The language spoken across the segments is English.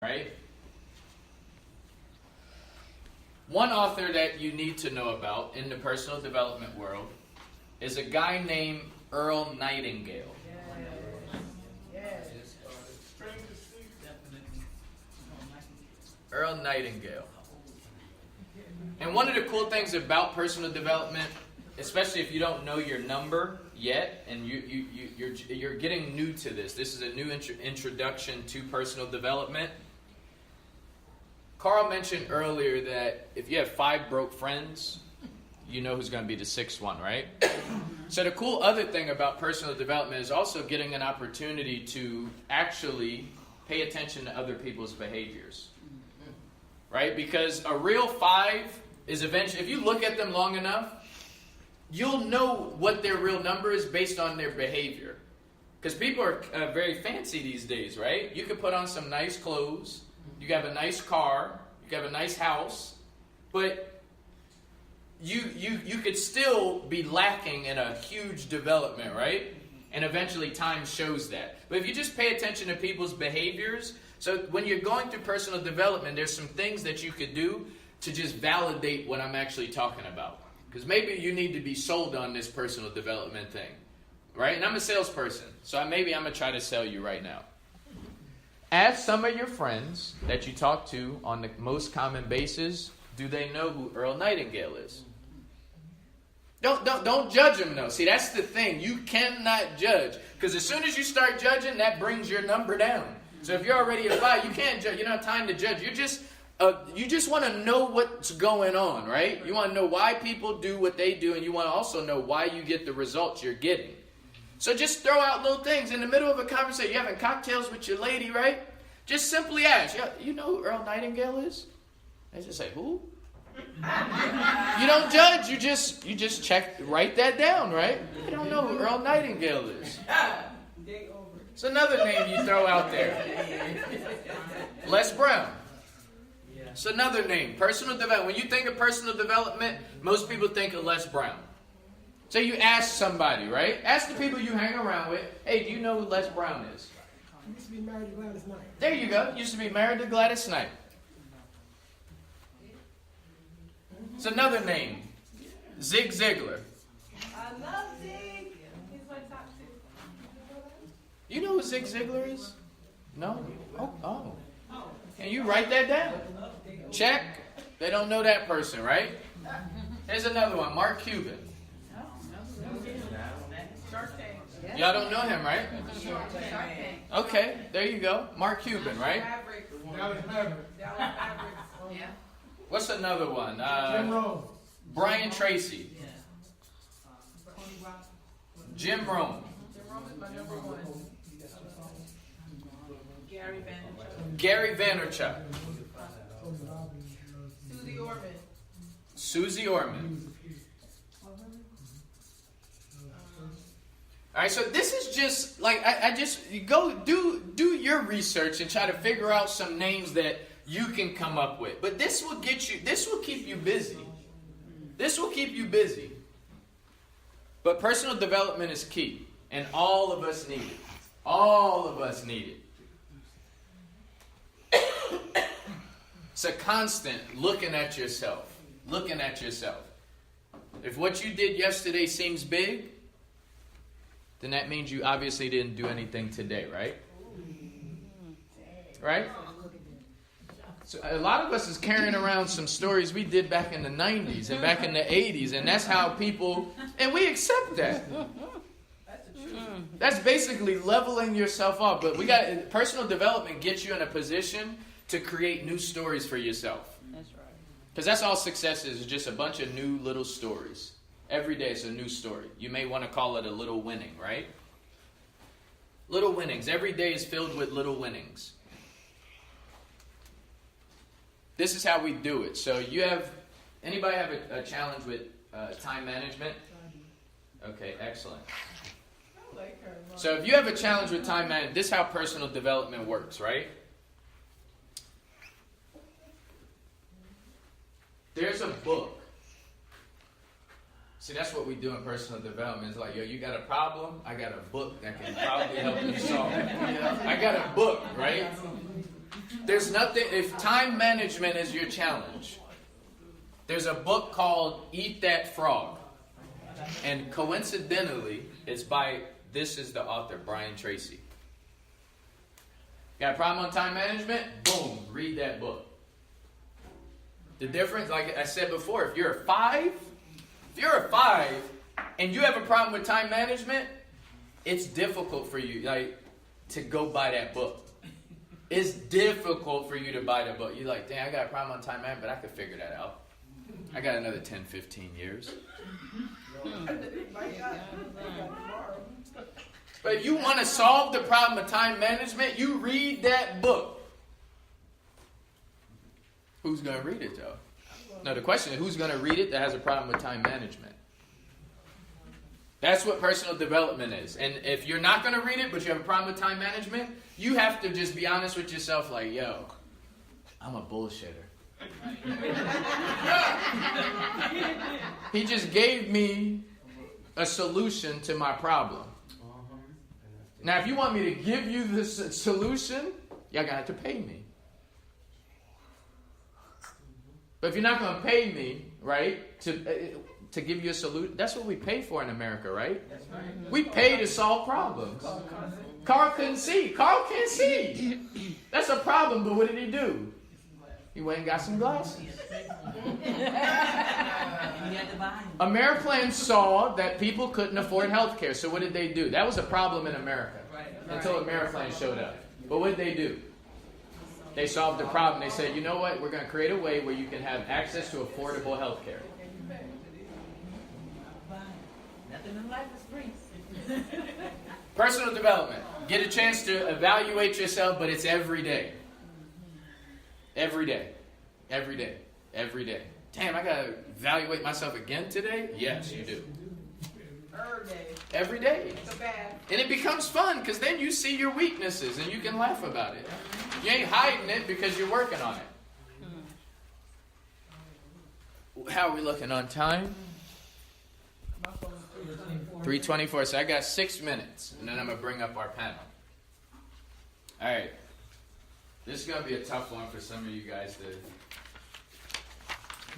right? One author that you need to know about in the personal development world is a guy named Earl Nightingale. Earl Nightingale. And one of the cool things about personal development, especially if you don't know your number yet, and you're getting new to this. This is a new introduction to personal development. Carl mentioned earlier that if you have 5 broke friends, you know who's going to be the 6th one, right? So the cool other thing about personal development is also getting an opportunity to actually pay attention to other people's behaviors, right? Because a real 5 is eventually, if you look at them long enough, you'll know what their real number is based on their behavior. Because people are very fancy these days, right? You can put on some nice clothes, you can have a nice car, you can have a nice house, but you could still be lacking in a huge development, right? And eventually time shows that. But if you just pay attention to people's behaviors, so when you're going through personal development, there's some things that you could do to just validate what I'm actually talking about. Because maybe you need to be sold on this personal development thing, right? And I'm a salesperson, so maybe I'm going to try to sell you right now. Ask some of your friends that you talk to on the most common basis, do they know who Earl Nightingale is? Don't judge them, though. See, that's the thing. You cannot judge. Because as soon as you start judging, that brings your number down. So if you're already a 5, you can't judge. You don't have time to judge. You just want to know what's going on, right? You want to know why people do what they do, and you want to also know why you get the results you're getting. So just throw out little things. In the middle of a conversation, you're having cocktails with your lady, right? Just simply ask, you know who Earl Nightingale is? They just say, who? You don't judge, you just check, write that down, right? I don't know who Earl Nightingale is. It's another name you throw out there. Les Brown. It's another name. Personal development. When you think of personal development, most people think of Les Brown. So you ask somebody, right? Ask the people you hang around with, hey, do you know who Les Brown is? He used to be married to Gladys Knight. There you go. Used to be married to Gladys Knight. It's another name. Zig Ziglar. I love Zig. He's my top 2. You know who Zig Ziglar is? No? Oh. Can you write that down? Check. They don't know that person, right? Here's another one. Mark Cuban. Y'all don't know him, right? Okay, there you go. Mark Cuban, right? What's another one? Brian Tracy. Jim Rome. Gary Vaynerchuk. Susie Orman. All right, so this is just like you go do your research and try to figure out some names that you can come up with. But this will keep you busy. This will keep you busy. But personal development is key, and all of us need it. All of us need it. It's a constant looking at yourself. Looking at yourself. If what you did yesterday seems big, then that means you obviously didn't do anything today, right? Right? So a lot of us is carrying around some stories we did back in the 90s and back in the 80s, and that's how people, and we accept that. That's basically leveling yourself up. But personal development gets you in a position to create new stories for yourself. That's right. Because that's all success is just a bunch of new little stories. Every day it's a new story. You may want to call it a little winning, right? Little winnings. Every day is filled with little winnings. This is how we do it. So anybody have a challenge with time management? Okay, excellent. So if you have a challenge with time management, this is how personal development works, right? There's a book. See, that's what we do in personal development. It's like, yo, you got a problem? I got a book that can probably help you solve it. I got a book, right? There's nothing, if time management is your challenge, there's a book called Eat That Frog. And coincidentally, it's by, this is the author, Brian Tracy. Got a problem on time management? Boom, read that book. The difference, like I said before, if you're a five and you have a problem with time management, it's difficult for you, like, to go buy that book. It's difficult for you to buy that book. You're like, dang, I got a problem on time management, but I could figure that out. I got another 10, 15 years. But if you want to solve the problem of time management, you read that book. Who's going to read it, though? No, the question is, who's going to read it that has a problem with time management? That's what personal development is. And if you're not going to read it, but you have a problem with time management, you have to just be honest with yourself, like, yo, I'm a bullshitter. He just gave me a solution to my problem. Now, if you want me to give you this solution, y'all gonna have to pay me. But if you're not gonna pay me, right, to give you a solution, that's what we pay for in America, right? That's right. We pay to solve problems. Carl couldn't see. Carl can't see. That's a problem, but what did he do? He went and got some glasses. Ameriplan saw that people couldn't afford health care, so what did they do? That was a problem in America until Ameriplan showed up. But what did they do? They solved the problem. They said, you know what? We're going to create a way where you can have access to affordable health care. Nothing in life is free. Personal development. Get a chance to evaluate yourself, but it's every day. Every day. Every day. Every day. Damn, I got to evaluate myself again today? Yes, you do. Every day. So bad. And it becomes fun because then you see your weaknesses and you can laugh about it. You ain't hiding it because you're working on it. How are we looking on time? 3:24. So I got 6 minutes, and then I'm going to bring up our panel. All right. This is going to be a tough one for some of you guys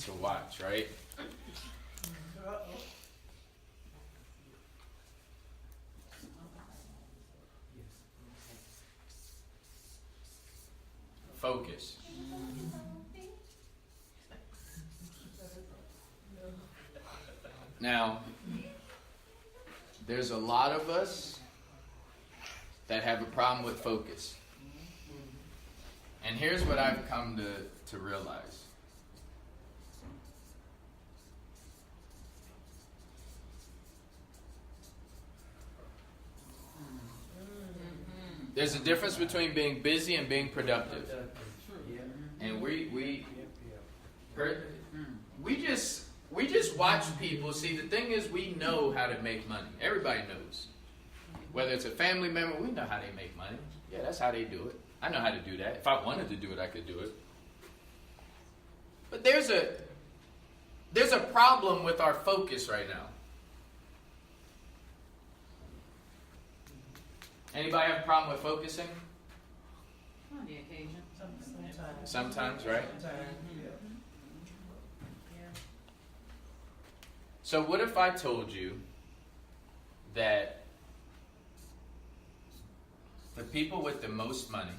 to watch, right? Focus. Now, there's a lot of us that have a problem with focus. And here's what I've come to realize. There's a difference between being busy and being productive. And we just watch people. See, the thing is, we know how to make money. Everybody knows. Whether it's a family member, we know how they make money. Yeah, that's how they do it. I know how to do that. If I wanted to do it, I could do it. But there's a problem with our focus right now. Anybody have a problem with focusing? On the occasion. Sometimes, right? So what if I told you that the people with the most money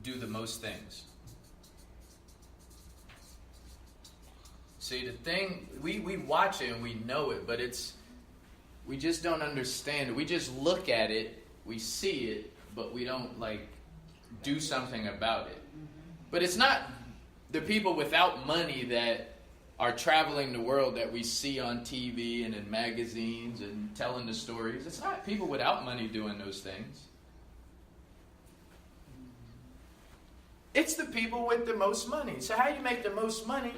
do the most things? See, the thing, we watch it and we know it, but we just don't understand it. We just look at it, we see it, but we don't, do something about it. But it's not the people without money that are traveling the world that we see on TV and in magazines and telling the stories. It's not people without money doing those things. It's the people with the most money. So how do you make the most money,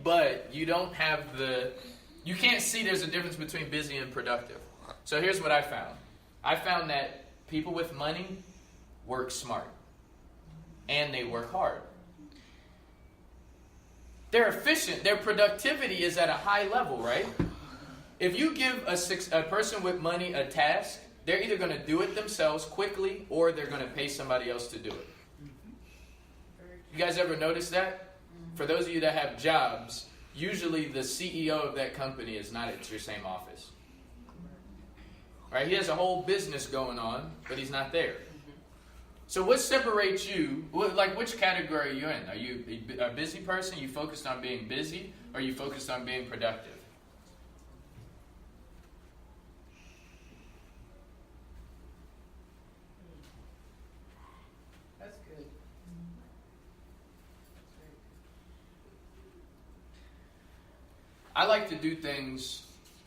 but you don't have you can't see there's a difference between busy and productive. So here's what I found. I found that people with money work smart. And they work hard. they're efficient. Their productivity is at a high level, right? If you give a person with money a task, they're either going to do it themselves quickly or they're going to pay somebody else to do it. You guys ever notice that? For those of you that have jobs, usually the CEO of that company is not at your same office. Right? He has a whole business going on, but he's not there. So what separates you, like which category are you in? Are you a busy person? Are you focused on being busy? Or are you focused on being productive? That's good. I like to do things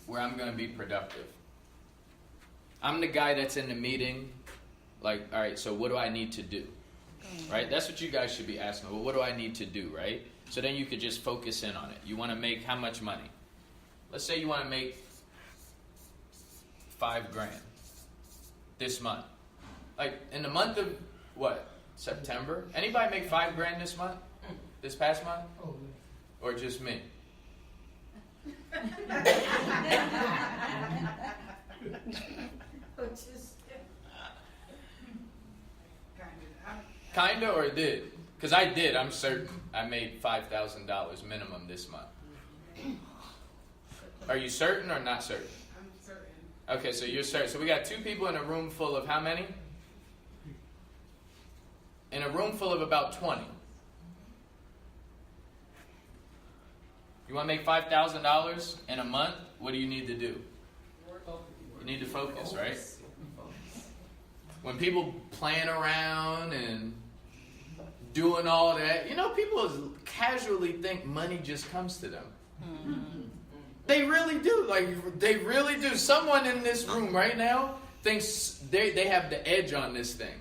where I'm going to be productive. I'm the guy that's in the meeting, like, all right, so what do I need to do? Right? That's what you guys should be asking. Well, what do I need to do, right? So then you could just focus in on it. You want to make how much money? Let's say you want to make $5,000 this month. Like, in the month of, what, September? Anybody make $5,000 this month? This past month? Oh, Or just me? Kinda or did? Because I did. I'm certain. I made $5,000 minimum this month. Are you certain or not certain? I'm certain. Okay, so you're certain. So we got 2 people in a room full of how many? In a room full of about 20. You want to make $5,000 in a month? What do you need to do? You need to focus, right? When people playing around and doing all that, you know, people casually think money just comes to them. They really do. Like, they really do. Someone in this room right now thinks they have the edge on this thing.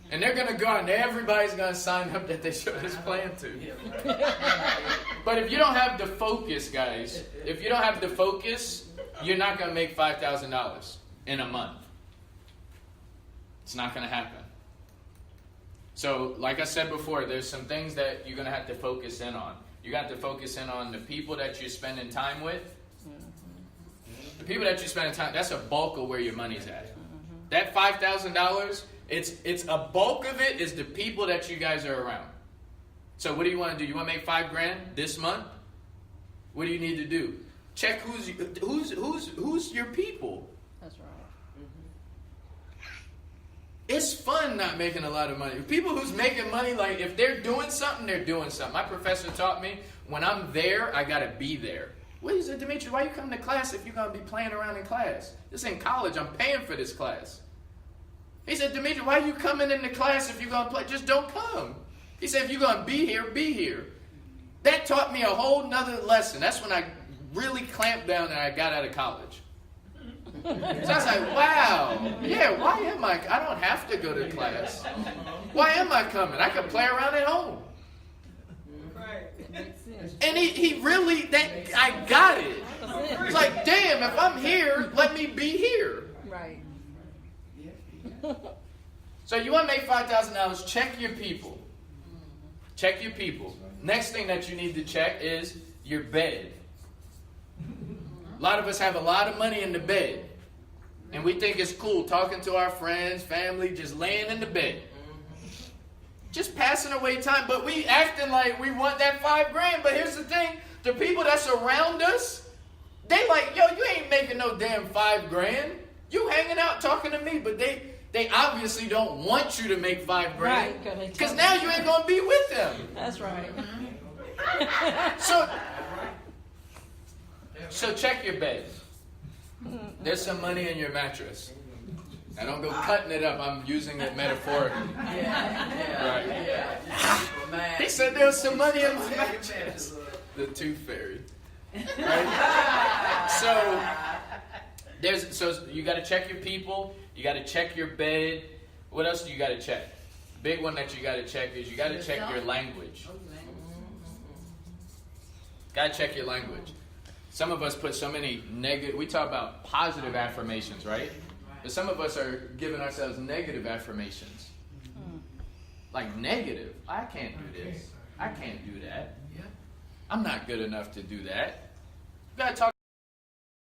And they're going to go out and everybody's going to sign up that they show this plan to. But if you don't have the focus, guys, if you don't have the focus, you're not going to make $5,000 in a month. It's not going to happen. So, like I said before, there's some things that you're going to have to focus in on. You got to focus in on the people that you're spending time with. The people that you're spending time, that's a bulk of where your money's at. That $5,000, it's a bulk of it is the people that you guys are around. So what do you want to do? You want to make $5,000 this month? What do you need to do? Check who's your people. That's right. It's fun not making a lot of money. People who's making money, like if they're doing something, they're doing something. My professor taught me when I'm there, I gotta be there. What is it, Dimitri? Why you come to class if you're gonna be playing around in class? This ain't college. I'm paying for this class. He said, Dimitri, why are you coming into class if you're gonna play? Just don't come. He said, if you're gonna be here, be here. That taught me a whole nother lesson. That's when I really clamped down and I got out of college. So I was like, wow, yeah, why am I don't have to go to class. Why am I coming? I can play around at home. Right. Makes sense. And he really, I got it. It's like, damn, if I'm here, let me be here. Right. So you want to make $5,000, check your people. Check your people. Next thing that you need to check is your bed. A lot of us have a lot of money in the bed. And we think it's cool talking to our friends, family, just laying in the bed. Just passing away time. But we acting like we want that $5,000. But here's the thing. The people that's around us, they like, yo, you ain't making no damn $5,000. You hanging out talking to me. But they obviously don't want you to make $5,000. Right. Because now you ain't going to be with them. That's right. So check your bed. There's some money in your mattress. Now don't go cutting it up. I'm using it metaphorically. Right. He said there's some money in my mattress. The tooth fairy. Right? So you got to check your people. You got to check your bed. What else do you got to check? Big one that you got to check is you got to check your language. Got to check your language. Some of us put so many negative, we talk about positive affirmations, right? But some of us are giving ourselves negative affirmations. Like negative. I can't do this. I can't do that. I'm not good enough to do that. You gotta talk